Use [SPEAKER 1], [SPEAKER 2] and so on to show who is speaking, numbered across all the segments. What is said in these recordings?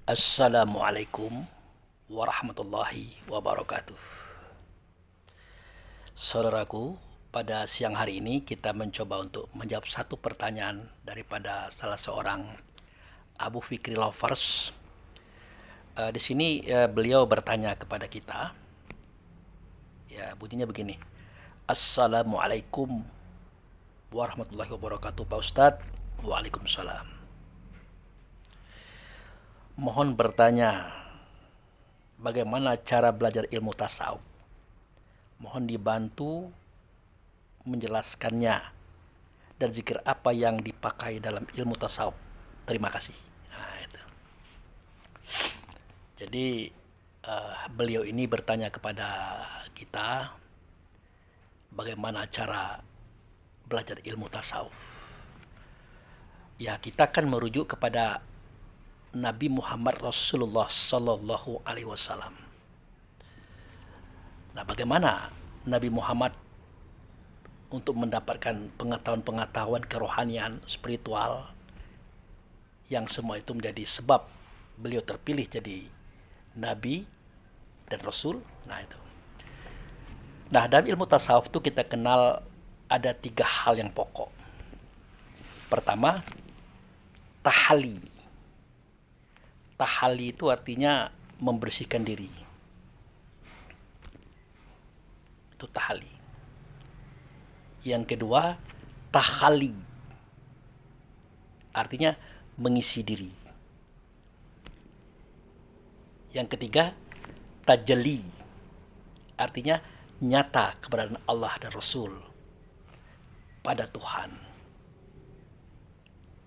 [SPEAKER 1] Assalamualaikum warahmatullahi wabarakatuh. Saudaraku, pada siang hari ini kita mencoba untuk menjawab satu pertanyaan daripada salah seorang Abu Fikri Lovers. Di sini beliau bertanya kepada kita, ya bunyinya begini. Assalamualaikum warahmatullahi wabarakatuh Pak Ustadz. Waalaikumsalam. Mohon bertanya, bagaimana cara belajar ilmu tasawuf? Mohon dibantu menjelaskannya dan zikir apa yang dipakai dalam ilmu tasawuf. Terima kasih. Nah, itu. Jadi beliau ini bertanya kepada kita bagaimana cara belajar ilmu tasawuf. Ya, kita akan merujuk kepada Nabi Muhammad Rasulullah Sallallahu Alaihi Wasallam. Nah, bagaimana Nabi Muhammad untuk mendapatkan pengetahuan-pengetahuan kerohanian, spiritual, yang semua itu menjadi sebab beliau terpilih jadi Nabi dan Rasul. Nah itu. Nah, dalam ilmu tasawuf itu kita kenal ada 3 hal yang pokok. Pertama, tahali. Tahali itu artinya membersihkan diri. Itu tahali. Yang kedua, tahali. Artinya mengisi diri. Yang ketiga, tajalli. Artinya nyata keberadaan Allah dan Rasul pada Tuhan.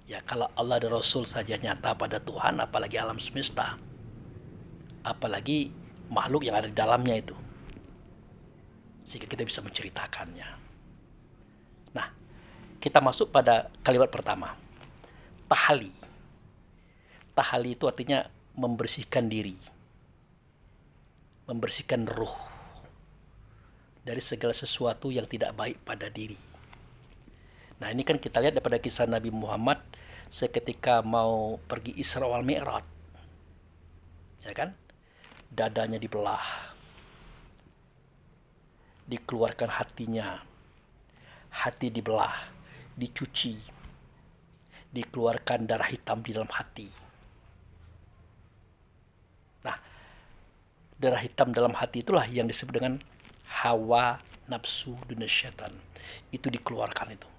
[SPEAKER 1] Ya, kalau Allah dan Rasul saja nyata pada Tuhan, apalagi alam semesta, apalagi makhluk yang ada di dalamnya itu, sehingga kita bisa menceritakannya. Nah, kita masuk pada kalimat pertama, tahali. Tahali itu artinya membersihkan diri, membersihkan ruh dari segala sesuatu yang tidak baik pada diri. Nah, ini kan kita lihat daripada kisah Nabi Muhammad seketika mau pergi Isra wal Mi'raj. Ya kan? Dadanya dibelah. Dikeluarkan hatinya. Hati dibelah, dicuci. Dikeluarkan darah hitam di dalam hati. Nah, darah hitam dalam hati itulah yang disebut dengan hawa nafsu dunia syaitan. Itu dikeluarkan itu.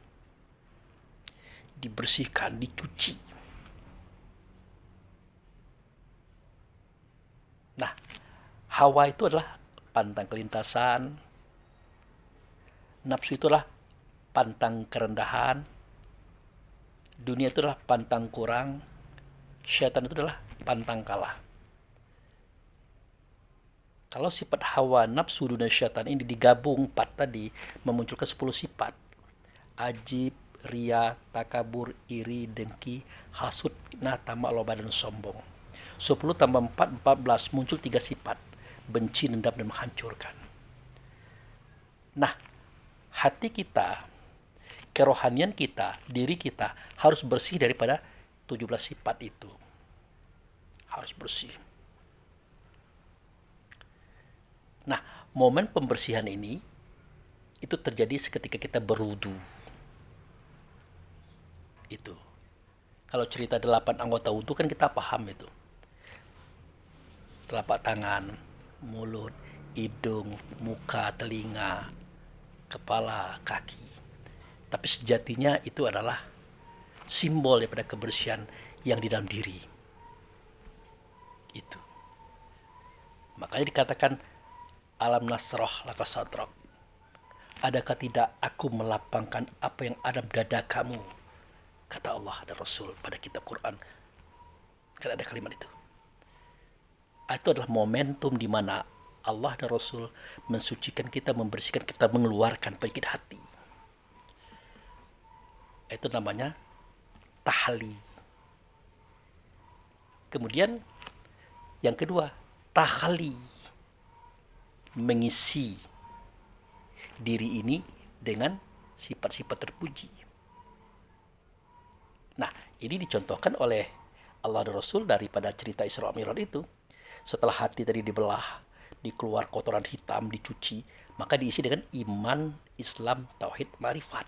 [SPEAKER 1] Dibersihkan, dicuci. Nah, hawa itu adalah pantang kelintasan. Nafsu itu adalah pantang kerendahan. Dunia itu adalah pantang kurang. Syaitan itu adalah pantang kalah. Kalau sifat hawa nafsu dunia syaitan ini digabung 4 tadi, memunculkan 10 sifat. Ajib, ria, takabur, iri, dengki, hasud, fitnah, tamak, loba, dan sombong. 10 tambah 4, 14, muncul 3 sifat. Benci, dendam, dan menghancurkan. Nah, hati kita, kerohanian kita, diri kita harus bersih daripada 17 sifat itu. Harus bersih. Nah, momen pembersihan ini itu terjadi seketika kita berwudu. Itu. Kalau cerita 8 anggota wudu kan kita paham itu. Telapak tangan, mulut, hidung, muka, telinga, kepala, kaki. Tapi sejatinya itu adalah simbol daripada kebersihan yang di dalam diri. Itu. Makanya dikatakan alam nasroh laka sadrak. Adakah tidak aku melapangkan apa yang ada di dada kamu? Kata Allah dan Rasul pada kitab Quran. Kan ada kalimat itu. Itu adalah momentum di mana Allah dan Rasul mensucikan kita, membersihkan kita, mengeluarkan penyakit hati. Itu namanya tahli. Kemudian yang kedua, tahali. Mengisi diri ini dengan sifat-sifat terpuji. Nah, ini dicontohkan oleh Allah dan Rasul daripada cerita Isra Mi'raj itu. Setelah hati tadi dibelah, dikeluar kotoran hitam, dicuci, maka diisi dengan iman, Islam, tauhid, marifat.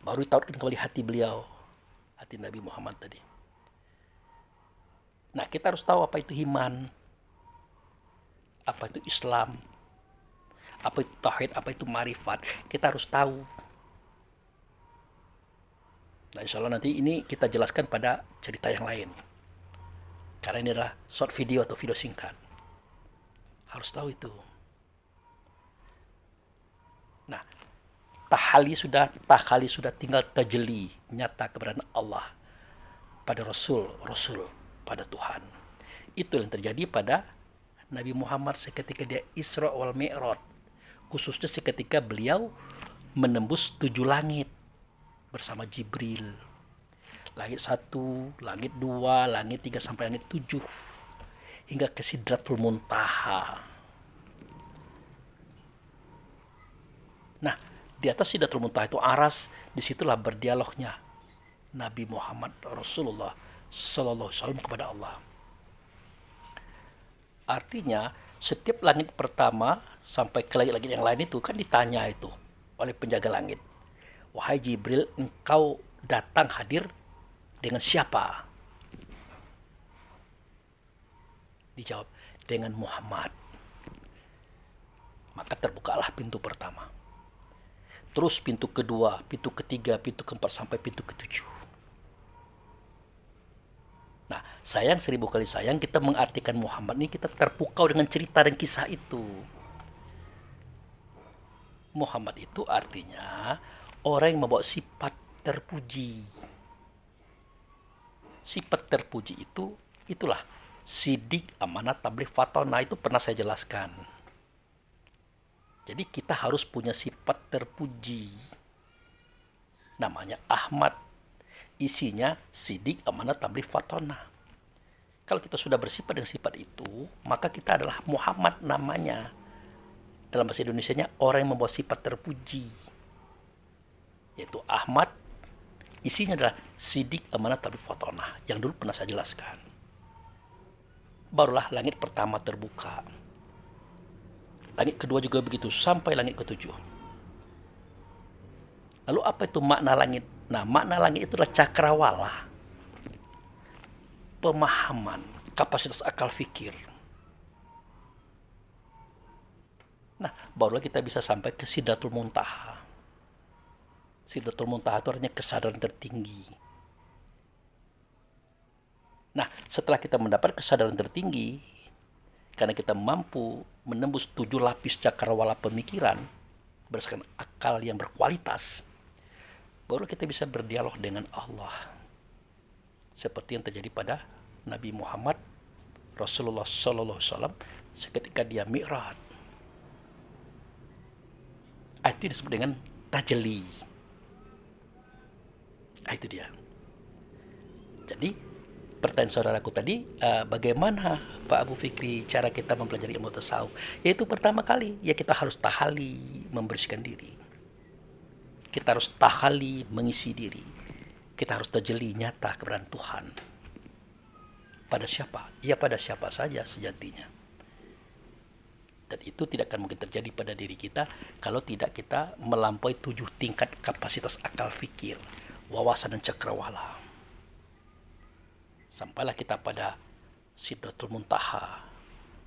[SPEAKER 1] Baru ditauhidkan kembali hati beliau, hati Nabi Muhammad tadi. Nah, kita harus tahu apa itu iman, apa itu Islam, apa itu tauhid, apa itu marifat. Kita harus tahu. Nah, insya Allah nanti ini kita jelaskan pada cerita yang lain. Karena ini adalah short video atau video singkat. Harus tahu itu. Nah, takhali sudah tinggal tajeli, nyata keberadaan Allah pada Rasul pada Tuhan. Itu yang terjadi pada Nabi Muhammad seketika dia Isra wal Mi'raj. Khususnya seketika beliau menembus 7 langit bersama Jibril. Langit 1, langit 2, langit 3 sampai langit 7 hingga ke Sidratul Muntaha. Nah, di atas Sidratul Muntaha itu aras, disitulah berdialognya Nabi Muhammad Rasulullah Sallallahu Alaihi Wasallam kepada Allah. Artinya setiap langit pertama sampai ke langit-langit yang lain itu kan ditanya itu oleh penjaga langit, wahai Jibril, engkau datang hadir dengan siapa? Dijawab, dengan Muhammad. Maka terbukalah pintu pertama. Terus pintu kedua, pintu ketiga, pintu keempat sampai pintu ketujuh. Nah, sayang 1000 kali sayang kita mengartikan Muhammad ini kita terpukau dengan cerita dan kisah itu. Muhammad itu artinya orang yang membawa sifat terpuji. Sifat terpuji itu itulah sidik, amanat, tabligh, fatonah, itu pernah saya jelaskan. Jadi kita harus punya sifat terpuji. Namanya Ahmad. Isinya sidik, amanat, tabligh, fatonah. Kalau kita sudah bersifat dengan sifat itu, maka kita adalah Muhammad namanya. Dalam bahasa Indonesianya orang yang membawa sifat terpuji. Yaitu Ahmad. Isinya adalah sidik, amanat, tabligh, fatonah. Yang dulu pernah saya jelaskan. Barulah langit pertama terbuka. Langit kedua juga begitu, sampai langit ketujuh. Lalu apa itu makna langit? Nah, makna langit itu adalah cakrawala. Pemahaman, kapasitas akal fikir. Nah, barulah kita bisa sampai ke Sidratul Muntaha. Sidratul Muntaha itu artinya kesadaran tertinggi. Nah, setelah kita mendapat kesadaran tertinggi, karena kita mampu menembus 7 lapis cakrawala pemikiran berdasarkan akal yang berkualitas, baru kita bisa berdialog dengan Allah. Seperti yang terjadi pada Nabi Muhammad Rasulullah Sallallahu Alaihi Wasallam seketika dia Mi'raj. Itu disebut dengan tajalli. Itu dia. Jadi pertanyaan saudaraku tadi, bagaimana Pak Abu Fikri cara kita mempelajari ilmu tasawuf? Yaitu pertama kali, ya kita harus tahali, membersihkan diri. Kita harus tahali, mengisi diri. Kita harus tajalli nyata keberadaan Tuhan. Pada siapa? Ya pada siapa saja sejatinya. Dan itu tidak akan mungkin terjadi pada diri kita kalau tidak kita melampaui 7 tingkat kapasitas akal fikir, wawasan dan cakrawala. Sampailah kita pada Sidratul Muntaha,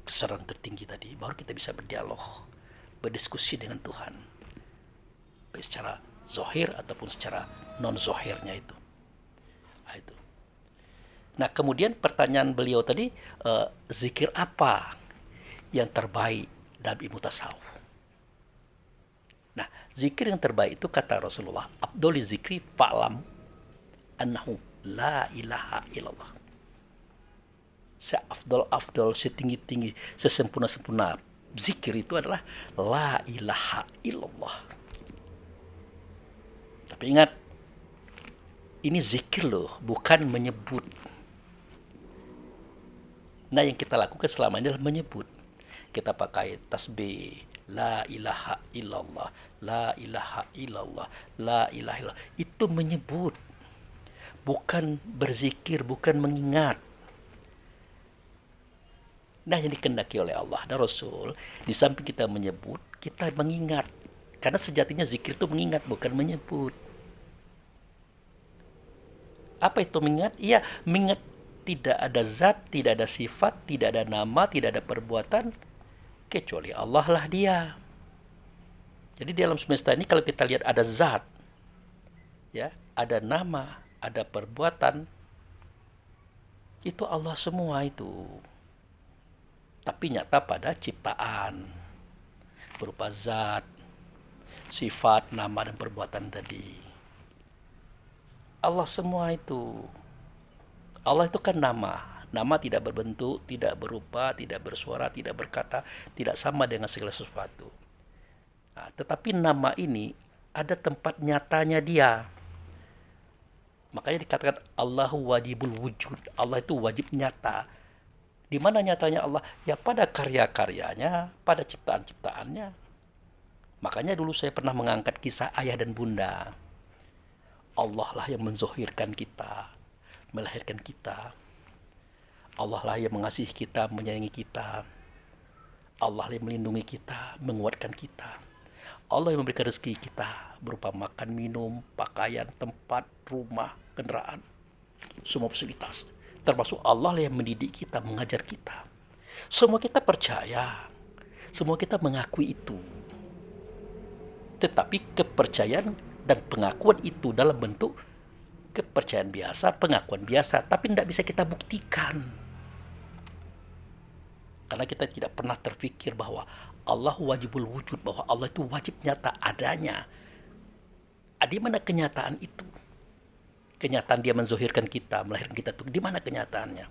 [SPEAKER 1] kesadaran tertinggi tadi, baru kita bisa berdialog, berdiskusi dengan Tuhan, baik secara zohir ataupun secara non zohirnya itu. Nah, kemudian pertanyaan beliau tadi, zikir apa yang terbaik dalam ilmu tasawuf? Nah, zikir yang terbaik itu kata Rasulullah, afdholi zikri fa'lam annahu la ilaha illallah. Seafdol, setinggi-tinggi, sesempurna-sempurna zikir itu adalah la ilaha illallah. Tapi ingat, ini zikir loh, bukan menyebut. Nah, yang kita lakukan selama ini adalah menyebut. Kita pakai tasbih, la ilaha illallah, la ilaha illallah, la ilaha illallah. Itu menyebut. bukan berzikir, bukan mengingat. Nah, yang dikehendaki oleh Allah dan Rasul, di samping kita menyebut, kita mengingat. Karena sejatinya zikir itu mengingat, bukan menyebut. Apa itu mengingat? Iya, mengingat tidak ada zat, tidak ada sifat, tidak ada nama, tidak ada perbuatan, kecuali Allah lah dia. Jadi di alam semesta ini kalau kita lihat ada zat, ya, ada nama, ada perbuatan, itu Allah semua itu. Tapi nyata pada ciptaan, berupa zat, sifat, nama, dan perbuatan tadi. Allah semua itu. Allah itu kan nama. Nama tidak berbentuk, tidak berupa, tidak bersuara, tidak berkata, tidak sama dengan segala sesuatu. Nah, tetapi nama ini ada tempat nyatanya dia. Makanya dikatakan Allahu wajibul wujud. Allah itu wajib nyata. Di mana nyatanya Allah? Ya pada karya-karyanya, pada ciptaan-ciptaannya. Makanya dulu saya pernah mengangkat kisah ayah dan bunda. Allah lah yang menzohirkan kita, melahirkan kita. Allah lah yang mengasihi kita, menyayangi kita. Allah lah yang melindungi kita, menguatkan kita. Allah yang memberikan rezeki kita berupa makan, minum, pakaian, tempat, rumah, kendaraan, semua fasilitas. Termasuk Allah yang mendidik kita, mengajar kita. Semua kita percaya, semua kita mengakui itu. Tetapi kepercayaan dan pengakuan itu dalam bentuk kepercayaan biasa, pengakuan biasa, tapi tidak bisa kita buktikan. Karena kita tidak pernah terpikir bahwa Allah wajibul wujud, bahwa Allah itu wajib nyata adanya. Di mana kenyataan itu? Kenyataan dia menzohirkan kita, melahirkan kita itu di mana kenyataannya?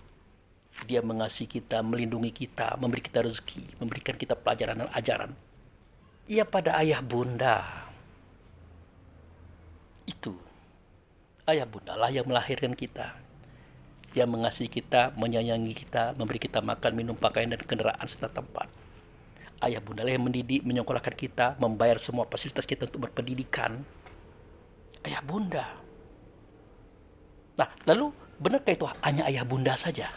[SPEAKER 1] Dia mengasihi kita, melindungi kita, memberi kita rezeki, memberikan kita pelajaran dan ajaran. Ia pada ayah bunda. Itu. Ayah bunda lah yang melahirkan kita. Yang mengasihi kita, menyayangi kita, memberi kita makan, minum, pakaian, dan kendaraan serta tempat. Ayah bunda lah yang mendidik, menyekolahkan kita, membayar semua fasilitas kita untuk berpendidikan. Ayah bunda. Nah, lalu benarkah itu hanya ayah bunda saja?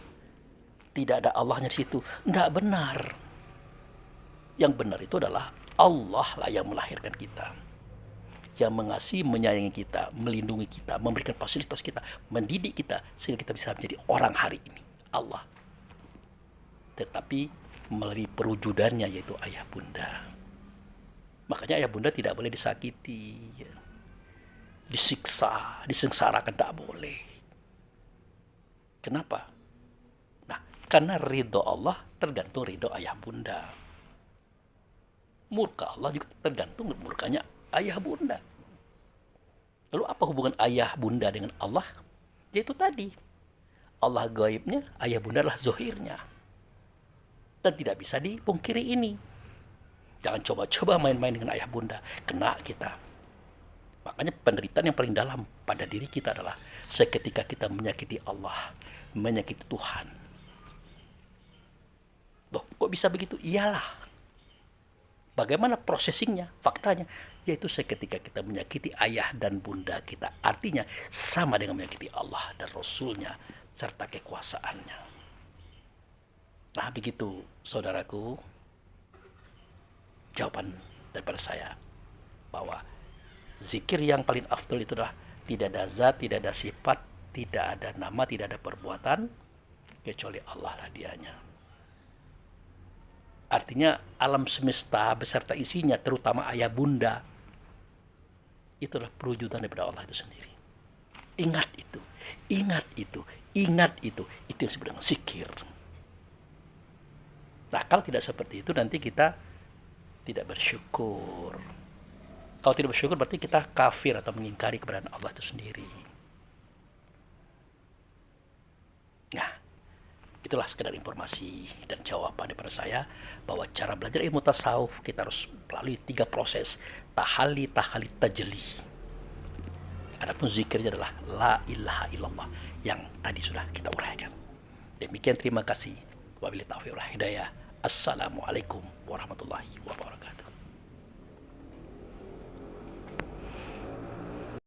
[SPEAKER 1] Tidak ada Allahnya di situ. Tidak benar. Yang benar itu adalah Allah lah yang melahirkan kita. Yang mengasihi, menyayangi kita, melindungi kita, memberikan fasilitas kita, mendidik kita, sehingga kita bisa menjadi orang hari ini. Allah. Tetapi melalui perwujudannya, yaitu ayah bunda. Makanya ayah bunda tidak boleh disakiti, disiksa, disengsarakan, tidak boleh. Kenapa? Nah, karena ridho Allah tergantung ridho ayah bunda. Murka Allah juga tergantung murkanya ayah bunda. Lalu apa hubungan ayah bunda dengan Allah? Yaitu tadi, Allah gaibnya, ayah bunda adalah zohirnya. Dan tidak bisa dipungkiri ini. Jangan coba-coba main-main dengan ayah bunda, kena kita. Makanya penderitaan yang paling dalam pada diri kita adalah seketika kita menyakiti Allah, menyakiti Tuhan. Loh, kok bisa begitu? Iyalah. Bagaimana prosesingnya, faktanya? Yaitu seketika kita menyakiti ayah dan bunda kita. Artinya sama dengan menyakiti Allah dan Rasulnya serta kekuasaannya. Nah, begitu saudaraku, jawaban daripada saya bahwa zikir yang paling afdal itu adalah tidak ada zat, tidak ada sifat, tidak ada nama, tidak ada perbuatan, kecuali Allah lah dianya. Artinya alam semesta beserta isinya, terutama ayah bunda, itulah perwujudan daripada Allah itu sendiri. Ingat itu, ingat itu, ingat itu. Itu yang disebut dengan zikir. Nah, kalau tidak seperti itu, nanti kita tidak bersyukur. Kalau tidak bersyukur berarti kita kafir atau mengingkari keberadaan Allah itu sendiri. Nah, itulah sekedar informasi dan jawaban daripada saya bahwa cara belajar ilmu tasawuf kita harus melalui 3 proses: tahalli, tahalli, tajalli. Adapun zikirnya adalah la ilaha illallah yang tadi sudah kita uraikan. Demikian, terima kasih. Wabillahi taufiq wal hidayah. Assalamualaikum warahmatullahi wabarakatuh.